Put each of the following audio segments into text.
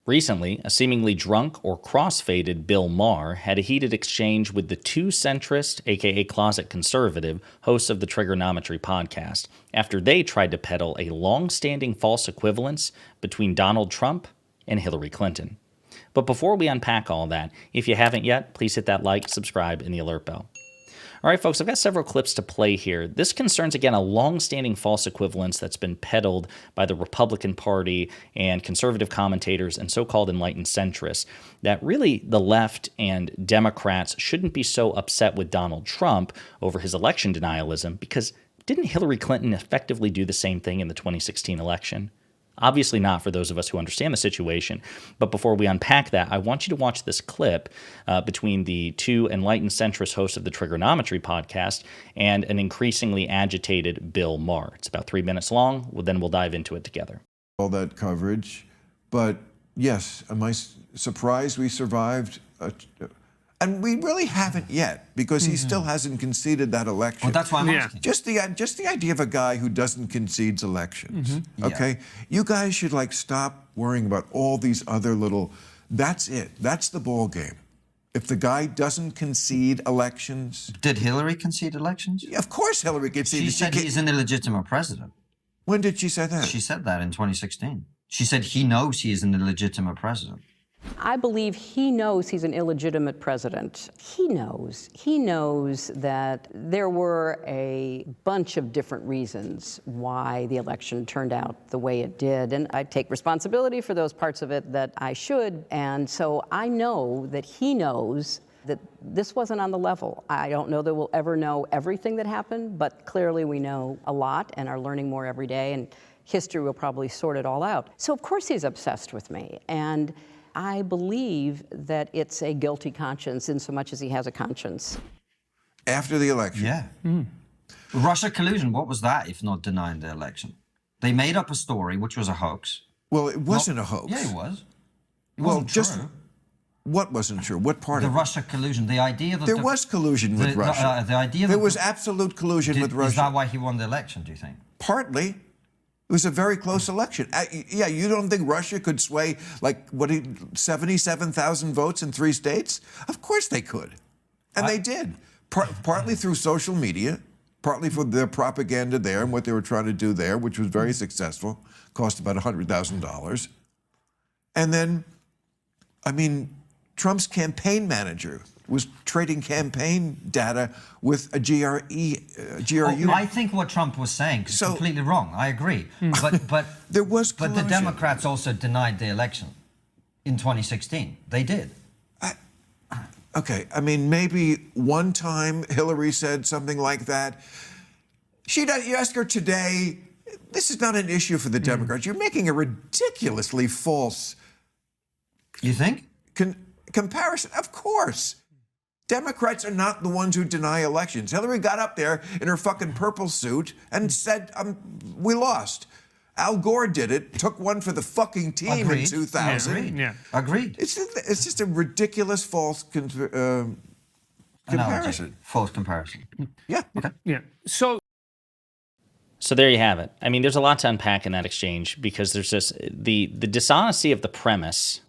Recently, a seemingly drunk or cross-faded Bill Maher had a heated exchange with the two centrist, aka closet conservative, hosts of the Triggernometry podcast after they tried to peddle a long-standing false equivalence between Donald Trump and Hillary Clinton. But before we unpack all that, if you haven't yet, please hit that like, subscribe, and the alert bell. All right, folks, I've got several clips to play here. This concerns, again, a long-standing false equivalence that's been peddled by the Republican Party and conservative commentators and so-called enlightened centrists, that really the left and Democrats shouldn't be so upset with Donald Trump over his election denialism, because didn't Hillary Clinton effectively do the same thing in the 2016 election? Obviously not for those of us who understand the situation. But before we unpack that, I want you to watch this clip between the two enlightened centrist hosts of the Triggernometry podcast and an increasingly agitated Bill Maher. It's about 3 minutes long. Then we'll dive into it together. All that coverage. But yes, am I surprised we survived? And we really haven't yet, because he still hasn't conceded that election. Well, that's why I'm asking. Just the idea of a guy who doesn't concede elections, okay? You guys should stop worrying about all these other little, that's it. That's the ball game. If the guy doesn't concede elections. Did Hillary concede elections? Of course Hillary conceded. She said he's an illegitimate president. When did she say that? She said that in 2016. She said he knows he is an illegitimate president. I believe he knows he's an illegitimate president. He knows that there were a bunch of different reasons why the election turned out the way it did. And I take responsibility for those parts of it that I should. And so I know that he knows that this wasn't on the level. I don't know that we'll ever know everything that happened, but clearly we know a lot and are learning more every day. And history will probably sort it all out. So of course he's obsessed with me. And I believe that it's a guilty conscience in so much as he has a conscience. After the election? Yeah. Russia collusion, what was that if not denying the election? They made up a story, which was a hoax. Well, it wasn't a hoax. Yeah, it was. It well, wasn't just true. What wasn't true? What part the of Russia collusion, the idea that... There was collusion with Russia. The idea there that was absolute collusion with Russia. Is that why he won the election, do you think? Partly. It was a very close election. Yeah, you don't think Russia could sway, 77,000 votes in 3 states? Of course they could. And they did. Partly through social media, partly for their propaganda there and what they were trying to do there, which was very successful, cost about $100,000. And then, Trump's campaign manager was trading campaign data with a GRU. I think what Trump was saying is completely wrong. I agree. But there was collusion. But the Democrats also denied the election in 2016. They did. Okay, maybe one time Hillary said something like that. You ask her today, this is not an issue for the Democrats. You're making a ridiculously false... You think? Comparison, of course. Democrats are not the ones who deny elections. Hillary got up there in her fucking purple suit and said, we lost. Al Gore did it, took one for the fucking team in 2000. Agreed. Yeah. Agreed. It's just a ridiculous false comparison. False comparison. Yeah. Okay. Yeah. So there you have it. There's a lot to unpack in that exchange, because there's just the dishonesty of the premise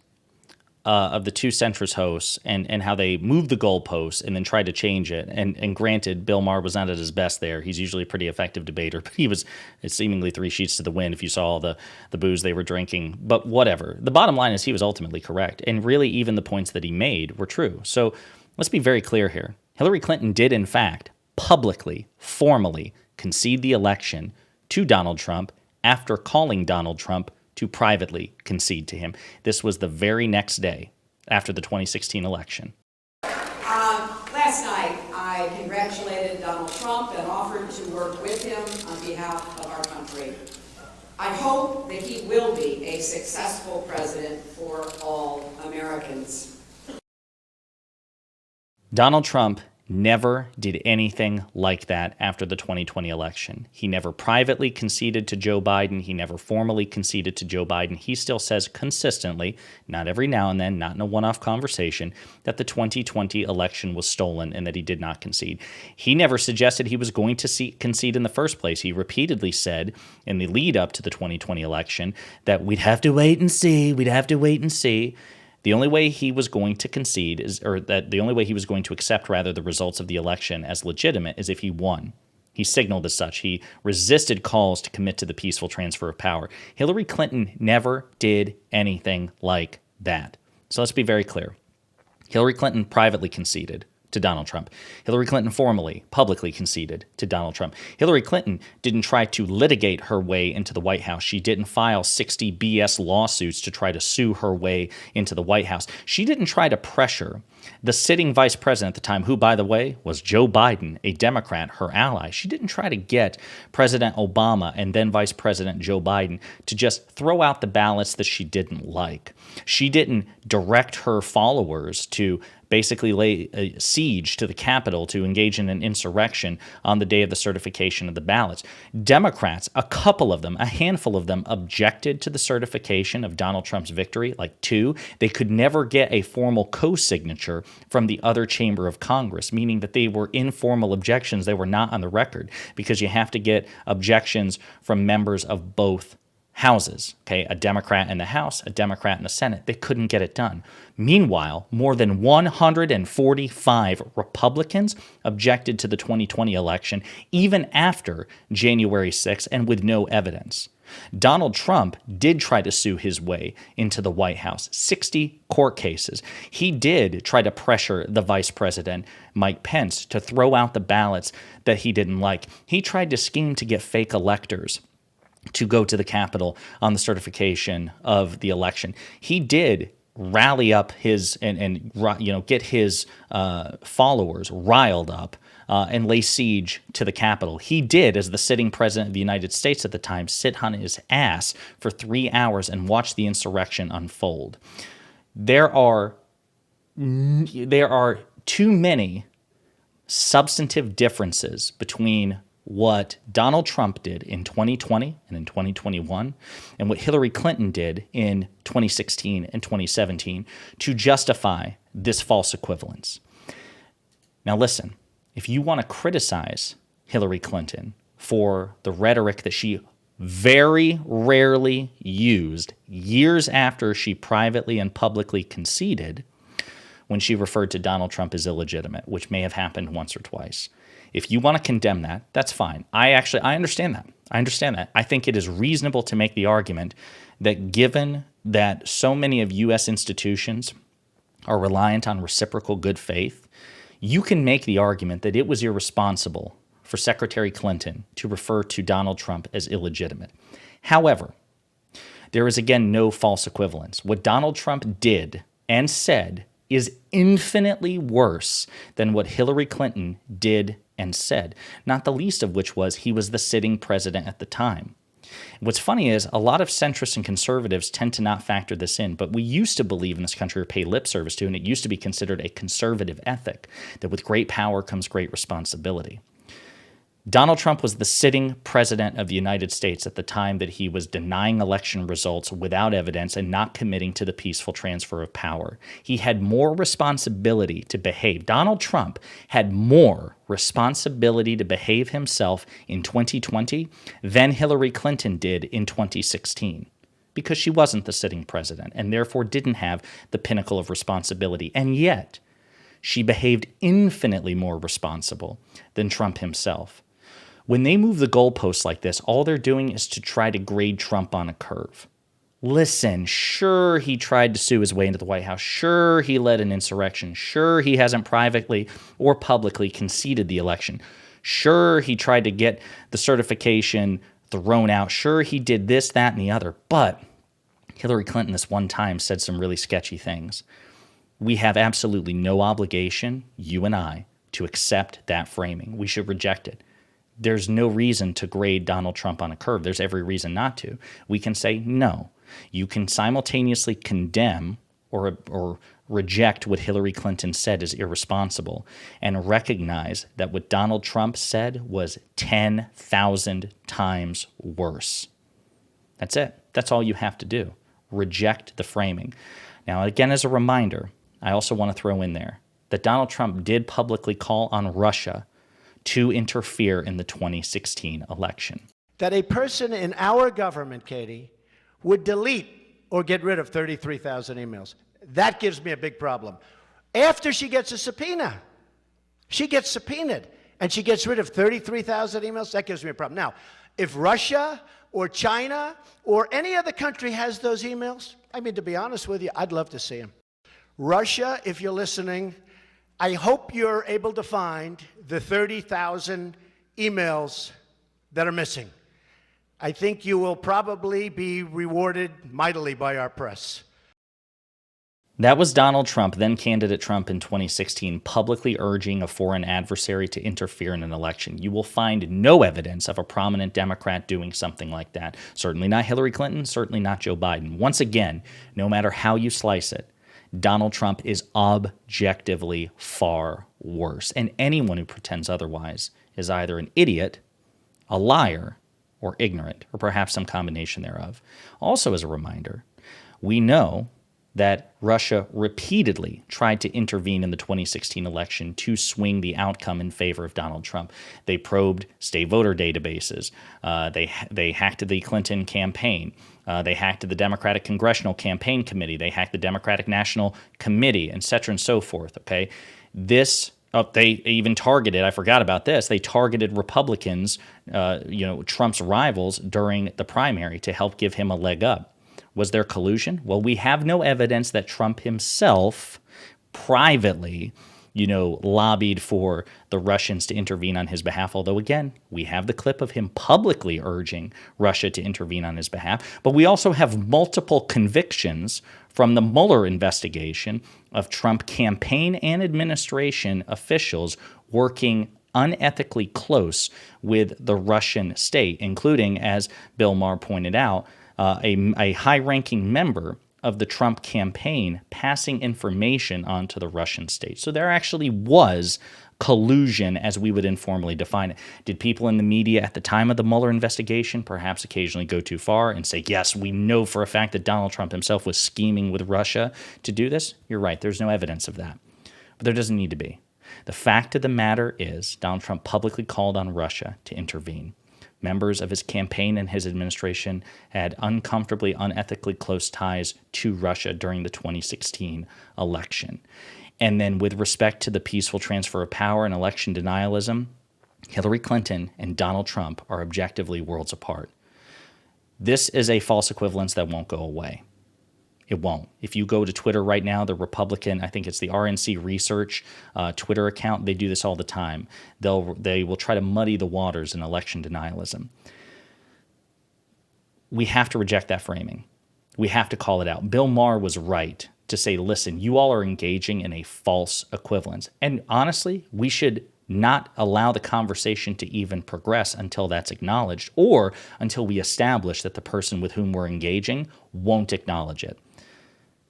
of the two centrist hosts and how they moved the goalposts and then tried to change it. And granted, Bill Maher was not at his best there. He's usually a pretty effective debater, but he was seemingly 3 sheets to the wind if you saw all the booze they were drinking. But whatever. The bottom line is he was ultimately correct. And really, even the points that he made were true. So let's be very clear here. Hillary Clinton did, in fact, publicly, formally concede the election to Donald Trump after calling Donald Trump to privately concede to him. This was the very next day after the 2016 election. Last night, I congratulated Donald Trump and offered to work with him on behalf of our country. I hope that he will be a successful president for all Americans. Donald Trump never did anything like that after the 2020 election. He never privately conceded to Joe Biden. He never formally conceded to Joe Biden. He still says consistently, not every now and then, not in a one-off conversation, that the 2020 election was stolen and that he did not concede. He never suggested he was going to concede in the first place. He repeatedly said in the lead up to the 2020 election that we'd have to wait and see, we'd have to wait and see. The only way he was going to concede the only way he was going to accept, rather, the results of the election as legitimate is if he won. He signaled as such. He resisted calls to commit to the peaceful transfer of power. Hillary Clinton never did anything like that. So let's be very clear. Hillary Clinton privately conceded to Donald Trump. Hillary Clinton formally, publicly conceded to Donald Trump. Hillary Clinton didn't try to litigate her way into the White House. She didn't file 60 BS lawsuits to try to sue her way into the White House. She didn't try to pressure the sitting vice president at the time, who, by the way, was Joe Biden, a Democrat, her ally. She didn't try to get President Obama and then Vice President Joe Biden to just throw out the ballots that she didn't like. She didn't direct her followers to basically lay a siege to the Capitol to engage in an insurrection on the day of the certification of the ballots. Democrats, a couple of them, a handful of them, objected to the certification of Donald Trump's victory, like 2. They could never get a formal co-signature from the other chamber of Congress, meaning that they were informal objections. They were not on the record, because you have to get objections from members of both houses, okay? A Democrat in the House, a Democrat in the Senate. They couldn't get it done. Meanwhile, more than 145 Republicans objected to the 2020 election, even after January 6th, and with no evidence. Donald Trump did try to sue his way into the White House, 60 court cases. He did try to pressure the vice president, Mike Pence, to throw out the ballots that he didn't like. He tried to scheme to get fake electors to go to the Capitol on the certification of the election. He did rally up his and get his followers riled up and lay siege to the Capitol. He did, as the sitting president of the United States at the time, sit on his ass for 3 hours and watch the insurrection unfold. There are too many substantive differences between what Donald Trump did in 2020 and in 2021 and what Hillary Clinton did in 2016 and 2017 to justify this false equivalence. Now listen, if you want to criticize Hillary Clinton for the rhetoric that she very rarely used years after she privately and publicly conceded when she referred to Donald Trump as illegitimate, which may have happened once or twice. If you want to condemn that, that's fine. I understand that. I understand that. I think it is reasonable to make the argument that given that so many of U.S. institutions are reliant on reciprocal good faith, you can make the argument that it was irresponsible for Secretary Clinton to refer to Donald Trump as illegitimate. However, there is again no false equivalence. What Donald Trump did and said is infinitely worse than what Hillary Clinton did and said, not the least of which was he was the sitting president at the time. What's funny is a lot of centrists and conservatives tend to not factor this in, but we used to believe in this country or pay lip service to, and it used to be considered a conservative ethic, that with great power comes great responsibility. Donald Trump was the sitting president of the United States at the time that he was denying election results without evidence and not committing to the peaceful transfer of power. He had more responsibility to behave. Donald Trump had more responsibility to behave himself in 2020 than Hillary Clinton did in 2016, because she wasn't the sitting president and therefore didn't have the pinnacle of responsibility. And yet, she behaved infinitely more responsible than Trump himself. When they move the goalposts like this, all they're doing is to try to grade Trump on a curve. Listen, sure, he tried to sue his way into the White House. Sure, he led an insurrection. Sure, he hasn't privately or publicly conceded the election. Sure, he tried to get the certification thrown out. Sure, he did this, that, and the other. But Hillary Clinton this one time said some really sketchy things. We have absolutely no obligation, you and I, to accept that framing. We should reject it. There's no reason to grade Donald Trump on a curve. There's every reason not to. We can say no. You can simultaneously condemn or reject what Hillary Clinton said is irresponsible, and recognize that what Donald Trump said was 10,000 times worse. That's it. That's all you have to do. Reject the framing. Now, again, as a reminder, I also want to throw in there that Donald Trump did publicly call on Russia to interfere in the 2016 election. That a person in our government, Katie, would delete or get rid of 33,000 emails. That gives me a big problem. After she gets a subpoena, she gets subpoenaed, and she gets rid of 33,000 emails, that gives me a problem. Now, if Russia or China or any other country has those emails, I mean, to be honest with you, I'd love to see them. Russia, if you're listening, I hope you're able to find the 30,000 emails that are missing. I think you will probably be rewarded mightily by our press. That was Donald Trump, then candidate Trump in 2016, publicly urging a foreign adversary to interfere in an election. You will find no evidence of a prominent Democrat doing something like that. Certainly not Hillary Clinton, certainly not Joe Biden. Once again, no matter how you slice it, Donald Trump is objectively far worse. And anyone who pretends otherwise is either an idiot, a liar, or ignorant, or perhaps some combination thereof. Also, as a reminder, we know that Russia repeatedly tried to intervene in the 2016 election to swing the outcome in favor of Donald Trump. They probed state voter databases. They hacked the Clinton campaign. They hacked the Democratic Congressional Campaign Committee. They hacked the Democratic National Committee, et cetera, and so forth. Okay, they even targeted, I forgot about this, they targeted Republicans, Trump's rivals during the primary to help give him a leg up. Was there collusion? Well, we have no evidence that Trump himself privately, lobbied for the Russians to intervene on his behalf. Although, again, we have the clip of him publicly urging Russia to intervene on his behalf. But we also have multiple convictions from the Mueller investigation of Trump campaign and administration officials working unethically close with the Russian state, including, as Bill Maher pointed out, a high-ranking member of the Trump campaign passing information onto the Russian state. So there actually was collusion as we would informally define it. Did people in the media at the time of the Mueller investigation perhaps occasionally go too far and say, yes, we know for a fact that Donald Trump himself was scheming with Russia to do this? You're right. There's no evidence of that. But there doesn't need to be. The fact of the matter is Donald Trump publicly called on Russia to intervene. Members of his campaign and his administration had uncomfortably, unethically close ties to Russia during the 2016 election. And then with respect to the peaceful transfer of power and election denialism, Hillary Clinton and Donald Trump are objectively worlds apart. This is a false equivalence that won't go away. It won't. If you go to Twitter right now, the Republican, I think it's the RNC Research Twitter account, they do this all the time. They will try to muddy the waters in election denialism. We have to reject that framing. We have to call it out. Bill Maher was right to say, listen, you all are engaging in a false equivalence. And honestly, we should not allow the conversation to even progress until that's acknowledged, or until we establish that the person with whom we're engaging won't acknowledge it.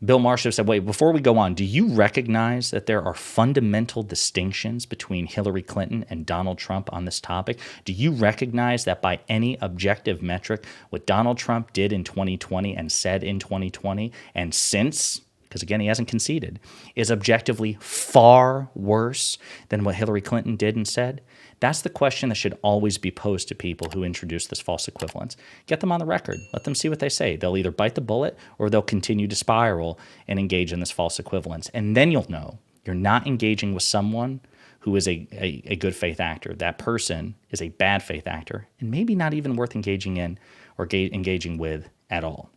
Bill Maher should have said, wait, before we go on, do you recognize that there are fundamental distinctions between Hillary Clinton and Donald Trump on this topic? Do you recognize that by any objective metric, what Donald Trump did in 2020 and said in 2020 and since, because again, he hasn't conceded, is objectively far worse than what Hillary Clinton did and said? That's the question that should always be posed to people who introduce this false equivalence. Get them on the record. Let them see what they say. They'll either bite the bullet or they'll continue to spiral and engage in this false equivalence. And then you'll know you're not engaging with someone who is a good faith actor. That person is a bad faith actor and maybe not even worth engaging in or engaging with at all.